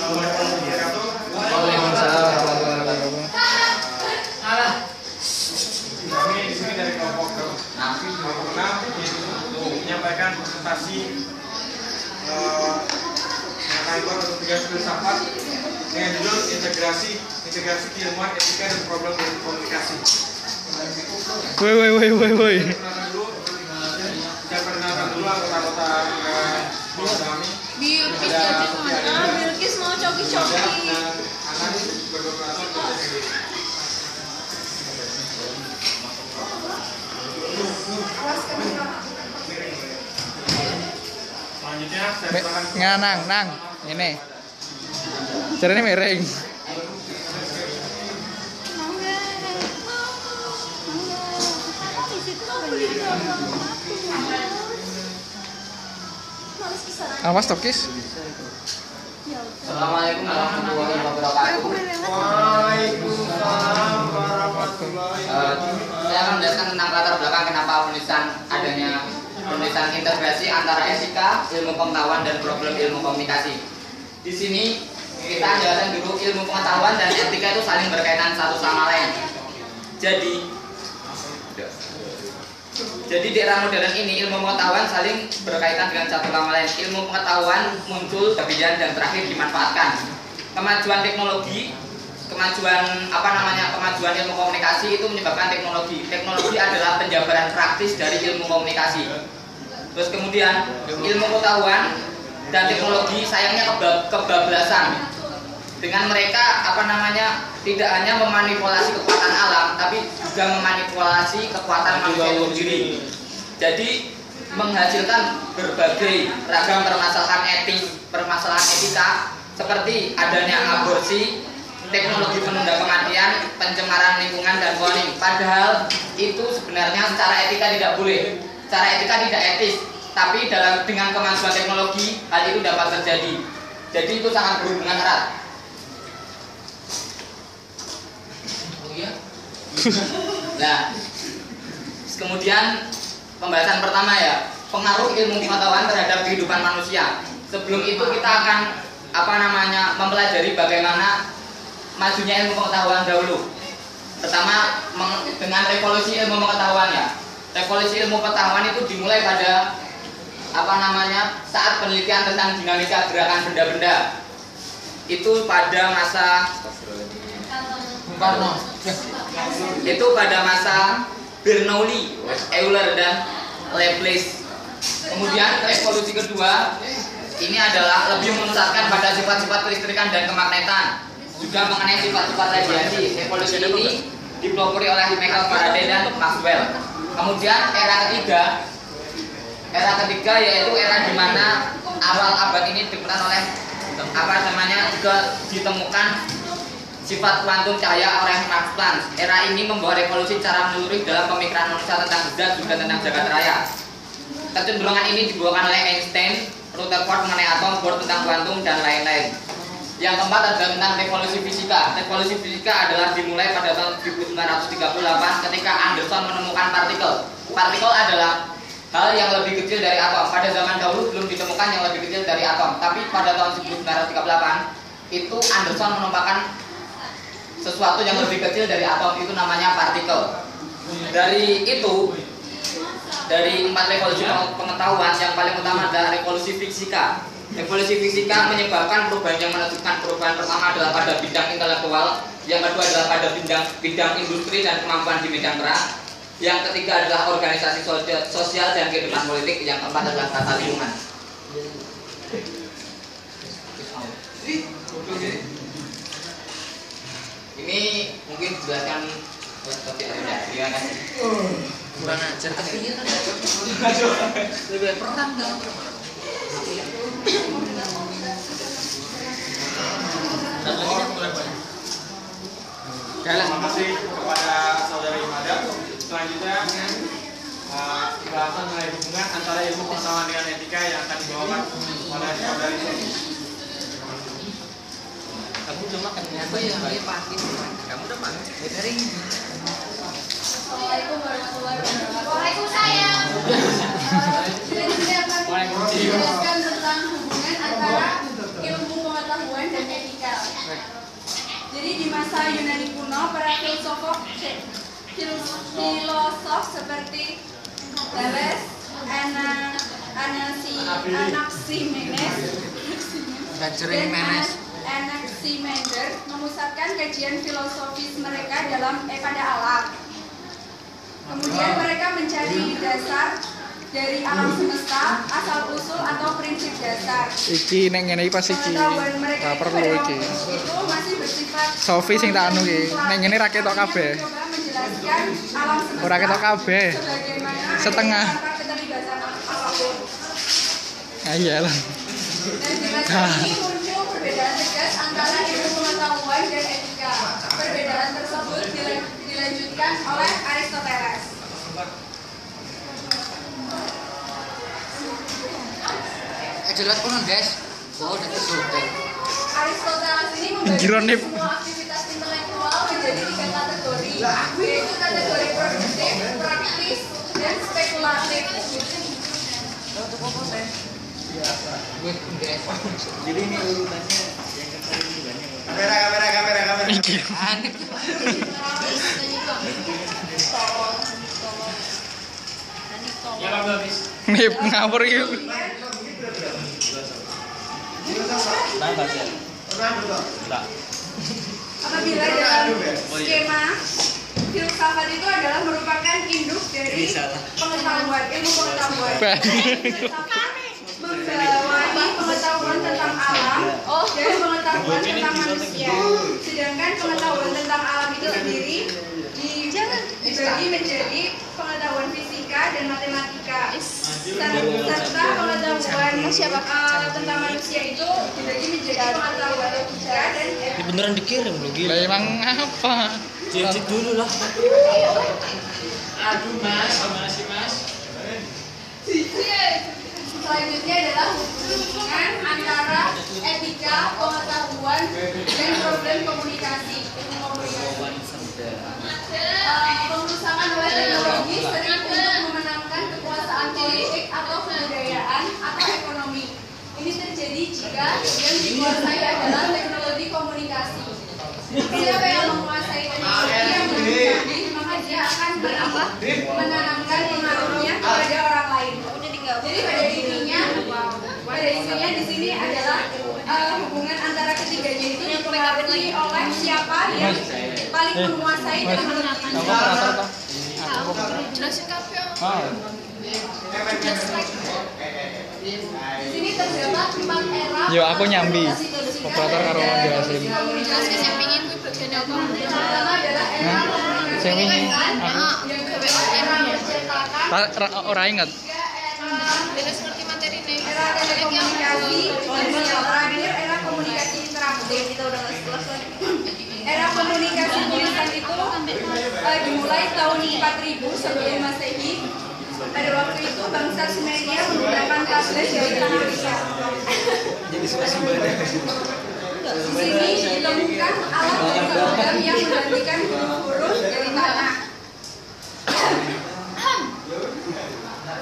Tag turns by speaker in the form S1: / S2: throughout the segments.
S1: Waalaikumsalam warahmatullahi wabarakatuh.
S2: Kami di sini dari kelompok 6 untuk menyampaikan presentasi mengenai untuk tugas filsafat dengan judul integrasi keilmuan etika dan problem komunikasi.
S1: Woi.
S2: Saya perkenalkan dulu anggota-anggota kami.
S3: Bilkis jadi kemana? Bilkis mau coki-coki.
S2: Anak berkoordinasi. Selanjutnya saya perkenalkan
S1: Nang. Ini. Caranya miring. Awas tokis.
S4: Assalamualaikum warahmatullahi wabarakatuh.
S2: Waalaikumsalam warahmatullahi wabarakatuh.
S4: Saya akan menjelaskan tentang latar belakang kenapa penulisan integrasi antara etika, ilmu pengetahuan dan problem ilmu komunikasi. Di sini kita jelaskan dulu ilmu pengetahuan dan etika itu saling berkaitan satu sama lain. Jadi di era modern ini ilmu pengetahuan saling berkaitan dengan satu sama lain. Ilmu pengetahuan muncul, kemudian dan terakhir dimanfaatkan. Kemajuan teknologi, kemajuan ilmu komunikasi itu menyebabkan teknologi. Teknologi adalah penjabaran praktis dari ilmu komunikasi. Terus kemudian ilmu pengetahuan dan teknologi sayangnya kebablasan. Dengan mereka tidak hanya memanipulasi kekuatan alam, tapi juga memanipulasi kekuatan manusia itu sendiri. Jadi menghasilkan berbagai ragam permasalahan etika seperti adanya aborsi, teknologi penunda kematian, pencemaran lingkungan dan cloning. Padahal itu sebenarnya secara etika tidak boleh, secara etika tidak etis. Tapi dengan kemajuan teknologi hal itu dapat terjadi. Jadi itu sangat berhubungan erat. Nah, kemudian pembahasan pertama ya, pengaruh ilmu pengetahuan terhadap kehidupan manusia. Sebelum itu kita akan mempelajari bagaimana majunya ilmu pengetahuan dahulu. Pertama dengan revolusi ilmu pengetahuan ya. Revolusi ilmu pengetahuan itu dimulai pada saat penelitian tentang dinamika gerakan benda-benda. Itu pada masa Bernoulli, Euler dan Laplace. Kemudian revolusi kedua ini adalah lebih memusatkan pada sifat-sifat kelistrikan dan kemagnetan, juga mengenai sifat-sifat radiasi. Revolusi ini dipelopori oleh Michael Faraday dan Maxwell. Kemudian era ketiga yaitu era di mana awal abad ini ditemukan oleh juga ditemukan sifat kuantum cahaya oleh Max Planck. Era ini membawa revolusi cara menyeluruh dalam pemikiran manusia tentang zat juga tentang jagat raya. Kecenderungan ini dibawakan oleh Einstein, Rutherford mengenai atom, Bohr tentang kuantum dan lain-lain. Yang keempat adalah tentang revolusi fisika. Revolusi fisika adalah dimulai pada tahun 1938 ketika Anderson menemukan partikel. Partikel adalah hal yang lebih kecil dari atom. Pada zaman dahulu belum ditemukan yang lebih kecil dari atom. Tapi pada tahun 1938 itu Anderson menemukan sesuatu yang lebih kecil dari atom, itu namanya partikel. Dari 4 revolusi pengetahuan yang paling utama adalah revolusi fisika. Revolusi fisika menyebabkan perubahan yang menentukan. Perubahan pertama adalah pada bidang intelektual, yang kedua adalah pada bidang industri dan kemampuan di bidang perang, yang ketiga adalah organisasi sosial dan kehidupan politik, yang keempat adalah tata lingkungan. Ini mungkin dijelaskan seperti ada. Terima kasih.
S1: Kurang ajar kan ya?
S4: Lebih perang dong.
S2: Terima kasih kepada saudari Imada. Selanjutnya pembahasan mengenai hubungan antara ilmu pengetahuan dengan etika yang akan dibawakan oleh saudari Sofi.
S4: Kamu cuma kenapa ya pasti kamu udah makan dari
S3: Assalamualaikum warahmatullahi wabarakatuh. Waalaikumsalam. Saya akan menjelaskan tentang hubungan antara ilmu pengetahuan dan etika. di masa Yunani kuno, para filosof seperti Thales, Anaximander memusatkan kajian filosofis mereka pada alam. Kemudian mereka mencari dasar dari alam semesta, asal usul atau prinsip dasar.
S1: Iki nek ngene iki pas iki.
S3: Pengetahuan mereka
S1: Ora perlu
S3: pada
S1: iki.
S3: waktu itu masih bersifat
S1: Sofi sing tak anu iki. Nek ngene ra ketok kabeh.
S3: mencoba menjelaskan alam semesta
S1: Ora ketok kabeh.
S3: sebagaimana
S1: Setengah.
S3: adanya tanpa keterlibatan apapun.
S1: Ah iyalah.
S3: Dan dengan ini muncul perbedaan tegas antara ilmu pengetahuan dan etika. Perbedaan tersebut dilanjutkan oleh Aristoteles.
S4: Jelas kono, guys. Oh, udah kesulitan.
S3: Aristoteles ini membagi
S1: Gironip.
S3: semua aktivitas intelektual menjadi 3 kategori, yaitu kategori produktif, praktis, dan spekulatif.
S2: Jadi ini urutannya yang kamera.
S1: Iki.
S2: Ya Pak habis.
S1: Nip ngawur iki.
S3: Apabila dalam skema filsafat itu adalah merupakan induk dari pengetahuan, ilmu pengetahuan. Membawahi pengetahuan tentang alam dan pengetahuan tentang manusia. Sedangkan pengetahuan tentang alam itu sendiri dibagi menjadi pengetahuan fisika dan matematika. Serta pengetahuan tentang manusia itu dibagi menjadi pengetahuan logika dan
S5: Ini beneran dikirim loh, gila.
S1: Lah emang apa?
S5: Cicit dulu lah.
S2: Aduh Mas, gimana sih Mas?
S3: selanjutnya adalah hubungan antara etika, pengetahuan, dan problem komunikasi. Pengurusan oleh teknologi sering untuk memenangkan kekuasaan politik atau kebudayaan atau ekonomi. Ini terjadi jika yang dikuasai adalah teknologi komunikasi. Siapa yang menguasai teknologi yang berpengaruh, maka dia akan menanamkan pengaruhnya kepada orang lain. Jadi pada intinya di sini adalah hubungan antara ketiganya itu dipengaruhi oleh siapa yang paling menguasai teknologi.
S6: Jelasin kabeh.
S3: Di sini terdapat 4 era.
S1: Yo aku nyambi. Operator karo jelasin.
S6: Jelasin sing pengin kuwi bagian apa?
S3: Pertama adalah era komunikasi
S1: Sing wingi
S3: yang kedua era percetakan,
S1: ora inget.
S6: Beres ngerti materine.
S3: era telekomunikasi, dan yang terakhir era komunikasi interaktif. Kita udah kelas lagi. Era komunikasi tulisan itu dimulai tahun 4000 sebelum Masehi. Pada waktu itu bangsa Sumeria menggunakan tablet dari tanah liat. Di sini ditemukan alat dari logam yang menggantikan huruf-huruf dari tanah.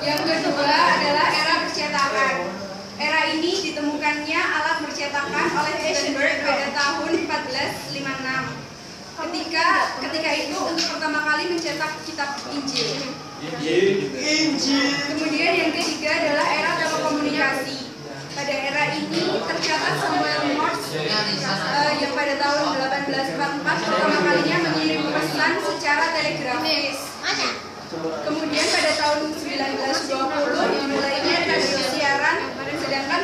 S3: Yang kedua adalah era percetakan. Era ini ditemukannya alat percetakan oleh Gutenberg pada tahun 1456. Ketika itu untuk pertama kali mencetak kitab Injil. Kemudian yang ketiga adalah era telekomunikasi. Pada era ini tercatat Samuel Morse yang pada tahun 1844 pertama kalinya mengirim pesan secara telegrafis. Kemudian pada tahun 1920 dimulainya radio siaran, sedangkan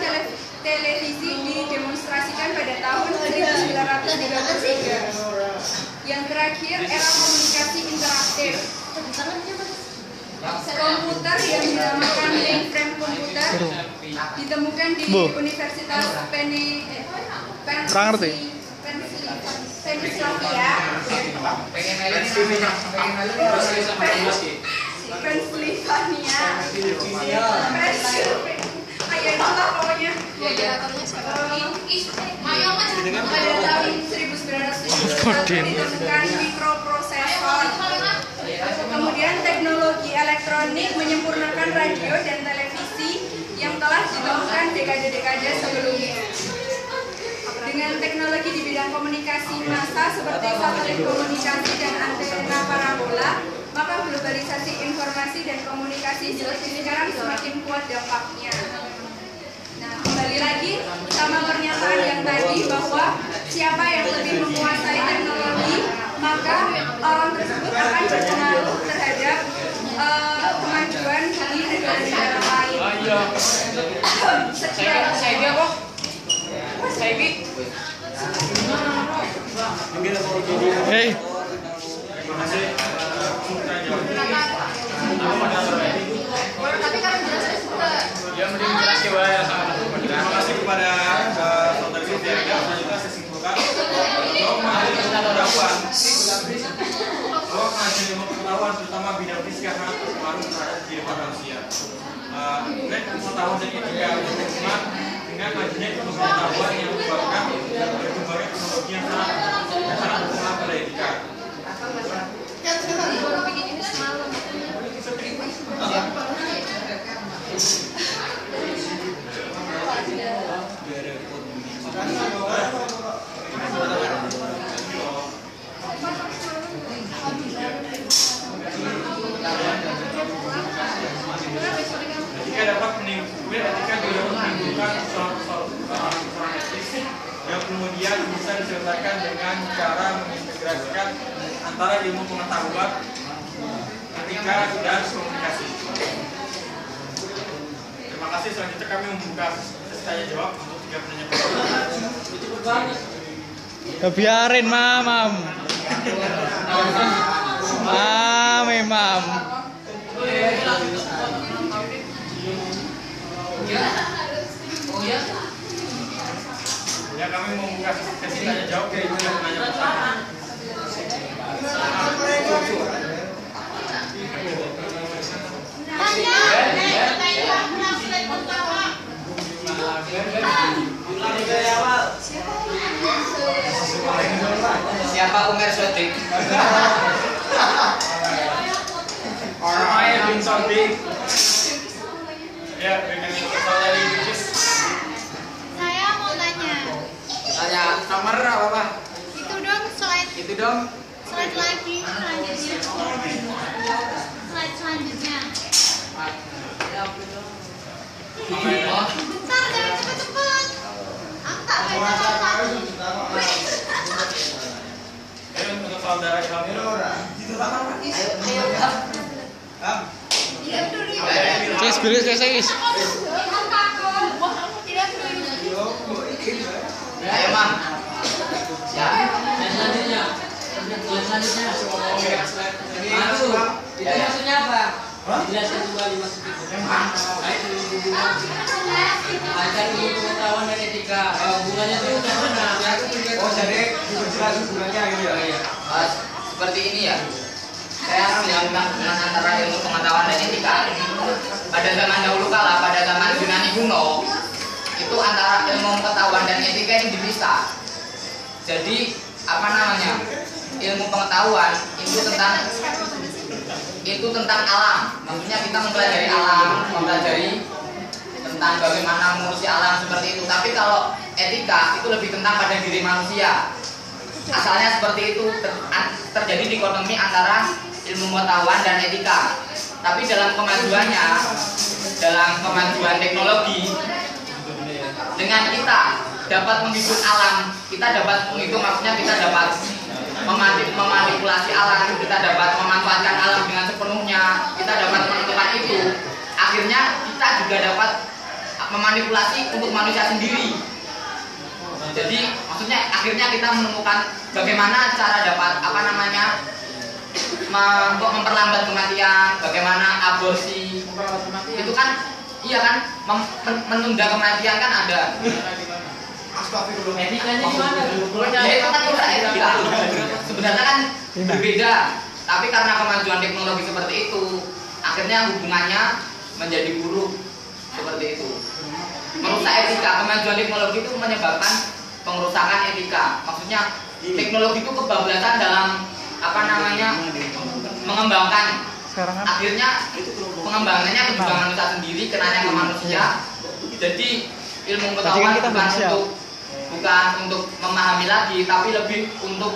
S3: televisi didemonstrasikan pada tahun 1933. Yang terakhir era komunikasi interaktif. Komputer yang dinamakan mainframe komputer ditemukan di Universitas Pennsylvania. Ayo itulah pokoknya. Pada tahun 1971 ditemukan mikroprosesor. Kemudian teknologi elektronik menyempurnakan radio dan televisi yang telah ditemukan dekade-dekade sebelumnya. Dengan teknologi di bidang bidang komunikasi massa seperti satelit komunikasi dan antena parabola, maka globalisasi informasi dan komunikasi seperti sekarang semakin kuat dampaknya. Nah, kembali lagi sama pernyataan yang tadi bahwa siapa yang lebih menguasai teknologi, maka orang tersebut akan berpengaruh terhadap kemajuan di negara-negara lain. Sekian.
S1: Hei,
S2: Terima kasih.
S3: Tapi kan jelas juga.
S2: Ya, mending jelas ya, Pak, ya. Terima kasih kepada saudari Siti Aida. Selanjutnya saya simpulkan bahwa pengajian ilmu pengetahuan terutama bidang fisika sangat berpengaruh terhadap kehidupan manusia. Kemudian pengetahuan dan etika berhubungan dengan majunya ilmu pengetahuan yang menyebabkan berkembangnya teknologi yang sangat berpengaruh pada etika.
S6: Baru bikin ini semalam.
S2: Etika dapat menimbulkan persoalan etis yang kemudian bisa diselesaikan dengan cara mengintegrasikan antara ilmu pengetahuan, etika, dan komunikasi. Terima kasih. Selanjutnya kami membuka sesi tanya jawab untuk 3 penanya pertama.
S1: ya biarin mamam. Mam.
S2: Ya, kami membuka sesi tanya jawab dari 3 penanya pertama.
S4: Siapa Umar Sodik?
S2: Orang yang bin Sodik. Ya, dengan saudari Bicis.
S6: Saya mau tanya.
S4: Tanya nomor apa, Pak?
S6: Itu dong slide.
S4: Itu dong.
S6: Slide lagi selanjutnya. Slide selanjutnya. Bentar, jangan cepet-cepet. Aku tak baca.
S2: Untuk saudara kami.
S1: Guys, beres guys.
S4: Ayo, Mam. Ya.
S7: Selanjutnya. Itu maksudnya apa? Jelaskan kembali maksud itu. Ajar ilmu pengetahuan dan etika. Hubungannya itu udah benar.
S2: Oh, jadi diperjelas hubungannya gitu ya?
S4: Seperti ini ya. Saya akan menjelaskan hubungan antara ilmu pengetahuan dan etika. Pada zaman dahulu kala, pada zaman Yunani kuno, itu antara ilmu pengetahuan dan etika ini dipisah. Jadi apa namanya? Ilmu pengetahuan itu tentang alam. Maksudnya kita mempelajari alam, mempelajari tentang bagaimana mengurusi alam seperti itu. Tapi kalau etika itu lebih tentang pada diri manusia. Asalnya seperti itu, terjadi dikotomi antara ilmu pengetahuan dan etika. Tapi dalam kemajuannya, dalam kemajuan teknologi, dengan kita dapat menghitung alam, kita dapat menghitung, maksudnya kita dapat memanipulasi alam, kita dapat memanfaatkan alam dengan sepenuhnya, kita dapat menentukan itu. Akhirnya kita juga dapat memanipulasi untuk manusia sendiri. Jadi maksudnya akhirnya kita menemukan bagaimana cara dapat untuk memperlambat kematian, bagaimana aborsi itu kan, iya kan, menunda kematian kan ada.
S7: Etikanya gimana?
S4: Ya itu kan udah etika. Sebenarnya kan berbeda, tapi karena kemajuan teknologi seperti itu, akhirnya hubungannya menjadi buruk seperti itu. Merusak etika, kemajuan teknologi itu menyebabkan pengerusakan etika. Maksudnya teknologi itu kebablasan dalam mengembangkan. Akhirnya pengembangannya ke manusia sendiri, kenanya ke manusia. Jadi ilmu pengetahuan bukan bukan untuk memahami lagi, tapi lebih untuk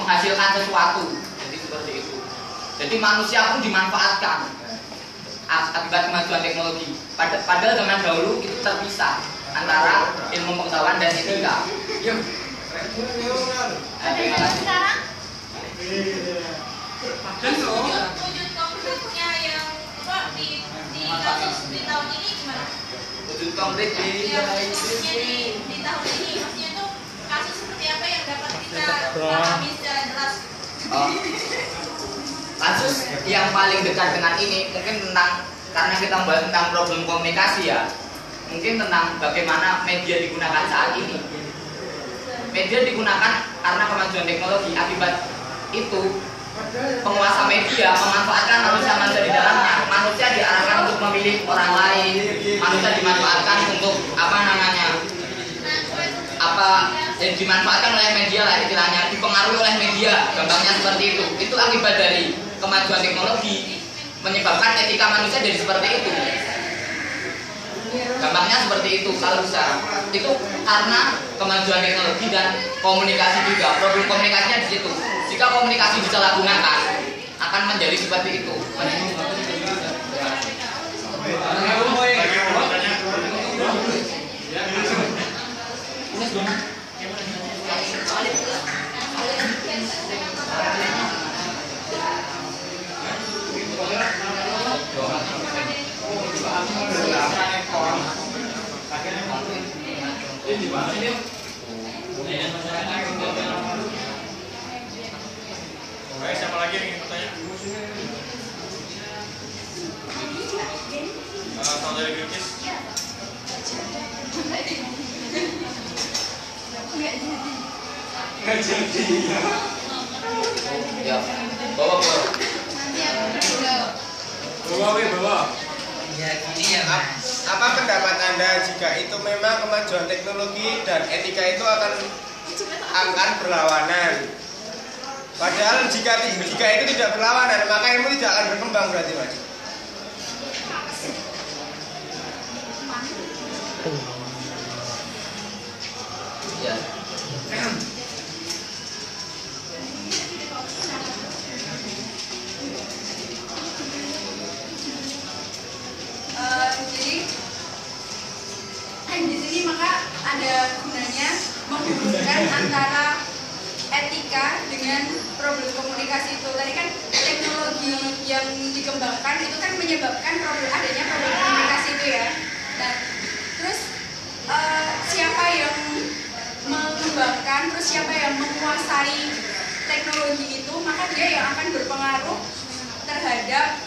S4: menghasilkan sesuatu. Jadi seperti itu. Jadi manusia pun dimanfaatkan akibat kemajuan teknologi. Padahal zaman dahulu itu terpisah antara ilmu pengetahuan dan etika.
S6: Ada yang sekarang?
S3: Wujud konkretnya yang di kasus di tahun ini gimana?
S4: Wujud konkret
S3: Ya, maksudnya di tahun ini, maksudnya itu kasus seperti apa yang dapat kita pahami secara jelas?
S4: Oh. Kasus yang paling dekat dengan ini mungkin tentang, karena kita membahas tentang problem komunikasi ya, mungkin tentang bagaimana media digunakan saat ini. Media digunakan karena kemajuan teknologi. Akibat itu penguasa media memanfaatkan manusia-manusia di dalamnya. Manusia diarahkan untuk memilih orang lain. Manusia dimanfaatkan untuk dimanfaatkan oleh media lah istilahnya, dipengaruhi oleh media, gampangnya seperti itu. Itu akibat dari kemajuan teknologi menyebabkan etika manusia jadi seperti itu. Gampangnya seperti itu kalau bisa. Itu karena kemajuan teknologi dan komunikasi juga. Problem komunikasinya di situ. Jika komunikasi disalahgunakan, akan menjadi seperti itu.
S2: Oke, siapa lagi yang ingin bertanya? Saudari Bilkis. Nggak jadi.
S4: Ya, bawa.
S2: Bawa.
S7: Ya gini ya Mas.
S8: Apa pendapat Anda jika itu memang kemajuan teknologi dan etika itu akan berlawanan? Padahal jika itu tidak berlawanan, maka ilmu tidak akan berkembang berarti Mas.
S4: Ya.
S3: Jadi di sini maka ada gunanya menghubungkan antara etika dengan problem komunikasi itu. Tadi kan teknologi yang dikembangkan itu kan menyebabkan adanya problem komunikasi itu ya. Nah, terus siapa yang mengembangkan, terus siapa yang menguasai teknologi itu, maka dia yang akan berpengaruh terhadap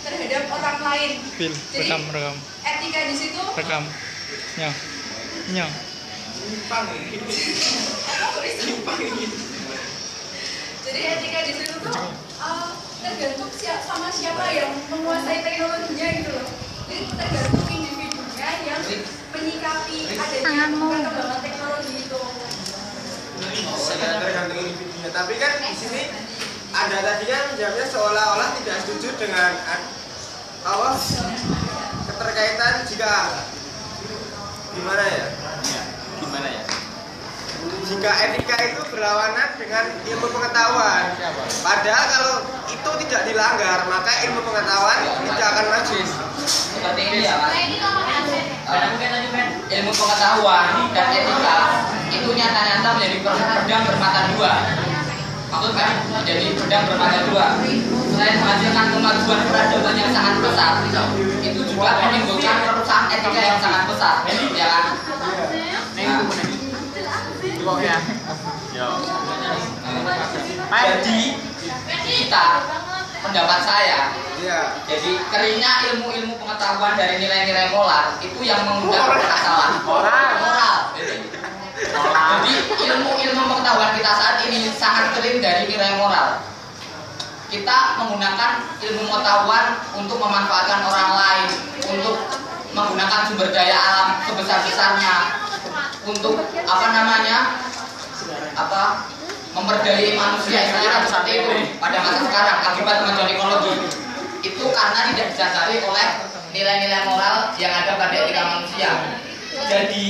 S3: terhadap orang lain.
S1: Pil,
S3: Jadi
S1: rekam.
S3: etika di situ
S1: Rekam. Nyong.
S3: Jadi etika di situ tuh tergantung sama siapa yang menguasai teknologinya gitu loh. Jadi tergantung individunya yang menyikapi adanya perkembangan teknologi itu.
S8: Tergantung individunya. Tapi kan di sini ada tadi kan jawabnya seolah-olah tidak setuju dengan keterkaitan jika gimana ya? Jika etika itu berlawanan dengan ilmu pengetahuan. Padahal kalau itu tidak dilanggar, maka ilmu pengetahuan tidak akan maju.
S4: Seperti ini ya Mas. Ilmu pengetahuan dan etika itu nyata-nyata menjadi pedang bermata dua. Maksudnya menjadi pedang bermata dua. Selain menghasilkan kemajuan peradaban yang sangat besar, itu juga menimbulkan kerusakan etika yang sangat besar, ya kan? Jadi kita, pendapat saya, jadi keringnya ilmu-ilmu pengetahuan dari nilai-nilai moral itu yang mengundang permasalahan. Moral. Jadi ilmu-ilmu pengetahuan kita saat ini sangat kering dari nilai moral. Kita menggunakan ilmu pengetahuan untuk memanfaatkan orang lain, untuk menggunakan sumber daya alam sebesar-besarnya, untuk memperdayai manusia, istilahnya seperti itu pada masa sekarang akibat kemajuan teknologi. Itu karena tidak didasari oleh nilai-nilai moral yang ada pada etika manusia. Jadi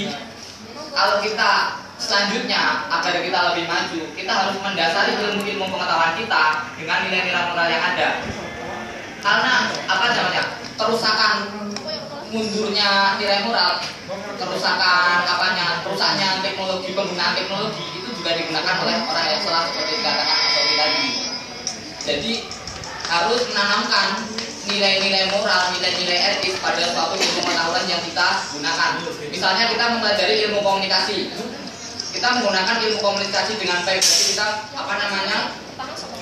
S4: kalau kita selanjutnya agar kita lebih maju, kita harus mendasari ilmu pengetahuan kita dengan nilai-nilai moral yang ada. Karena apa namanya? Kerusakan mundurnya nilai moral, kerusakan rusaknya teknologi, penggunaan teknologi itu juga digunakan oleh orang yang salah seperti dikatakan Sofi tadi. Jadi harus menanamkan nilai-nilai moral, nilai-nilai etis pada suatu ilmu pengetahuan yang kita gunakan. Misalnya kita mempelajari ilmu komunikasi, kita menggunakan ilmu komunikasi dengan baik, berarti kita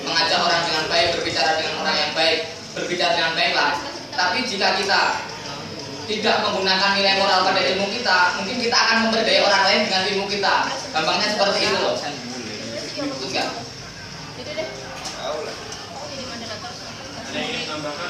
S4: mengajak orang dengan baik, berbicara dengan orang yang baik, berbicara dengan baiklah. Tapi jika kita tidak menggunakan nilai moral pada ilmu kita, mungkin kita akan memperdaya orang lain dengan ilmu kita. Gampangnya seperti itu loh. Betul nggak?
S8: Tahu lah.
S2: Ada yang ingin menambahkan?